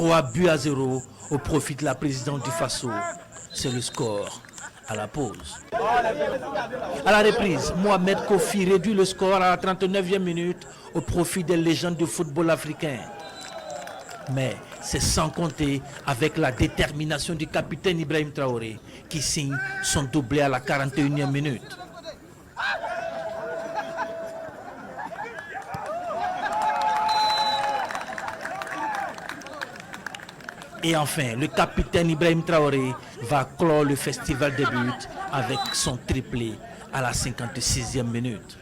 3-0 au profit de la présidente du Faso. C'est le score à la pause. À la reprise, Mohamed Kofi réduit le score à la 39e minute au profit des légendes du football africain. Mais c'est sans compter avec la détermination du capitaine Ibrahim Traoré qui signe son doublé à la 41e minute. Et enfin, le capitaine Ibrahim Traoré va clore le festival des buts avec son triplé à la 56e minute.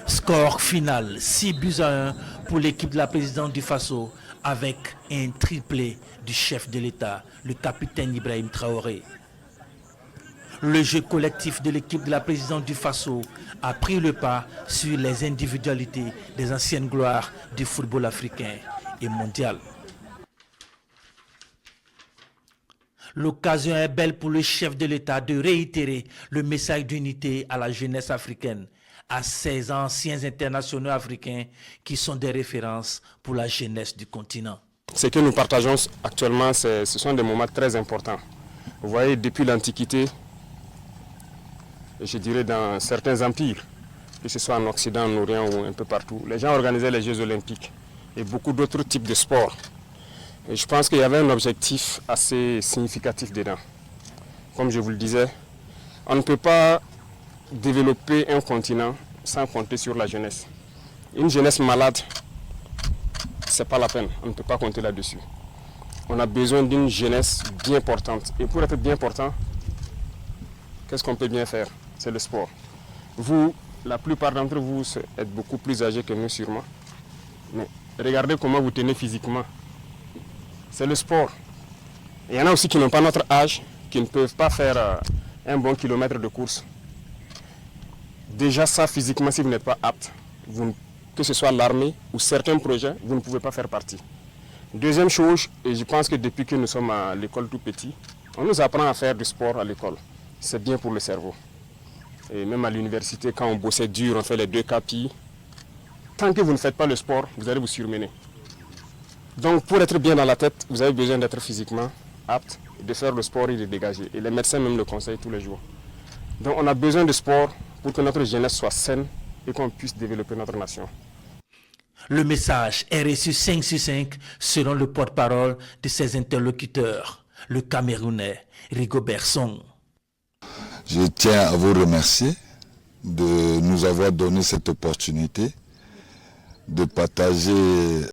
Score final 6-1 pour l'équipe de la présidente du Faso avec un triplé du chef de l'État, le capitaine Ibrahim Traoré. Le jeu collectif de l'équipe de la présidente du Faso a pris le pas sur les individualités des anciennes gloires du football africain et mondial. L'occasion est belle pour le chef de l'État de réitérer le message d'unité à la jeunesse africaine, à ces anciens internationaux africains qui sont des références pour la jeunesse du continent. Ce que nous partageons actuellement, ce sont des moments très importants. Vous voyez, depuis l'Antiquité, je dirais dans certains empires, que ce soit en Occident, en Orient ou un peu partout, les gens organisaient les Jeux olympiques et beaucoup d'autres types de sports. Et je pense qu'il y avait un objectif assez significatif dedans. Comme je vous le disais, on ne peut pas développer un continent sans compter sur la jeunesse. Une jeunesse malade, ce n'est pas la peine, on ne peut pas compter là-dessus. On a besoin d'une jeunesse bien portante. Et pour être bien portant, qu'est-ce qu'on peut bien faire? C'est le sport. Vous, la plupart d'entre vous êtes beaucoup plus âgés que nous sûrement. Mais regardez comment vous tenez physiquement. C'est le sport. Il y en a aussi qui n'ont pas notre âge, qui ne peuvent pas faire un bon kilomètre de course. Déjà ça, physiquement, si vous n'êtes pas apte, que ce soit l'armée ou certains projets, vous ne pouvez pas faire partie. Deuxième chose, et je pense que depuis que nous sommes à l'école tout petit, on nous apprend à faire du sport à l'école. C'est bien pour le cerveau. Et même à l'université, quand on bossait dur, on fait les 2 KPI. Tant que vous ne faites pas le sport, vous allez vous surmener. Donc pour être bien dans la tête, vous avez besoin d'être physiquement apte, de faire le sport et de dégager. Et les médecins même le conseillent tous les jours. Donc on a besoin de sport pour que notre jeunesse soit saine et qu'on puisse développer notre nation. Le message est reçu 5 sur 5 selon le porte-parole de ses interlocuteurs, le Camerounais Rigobert Song. Je tiens à vous remercier de nous avoir donné cette opportunité de partager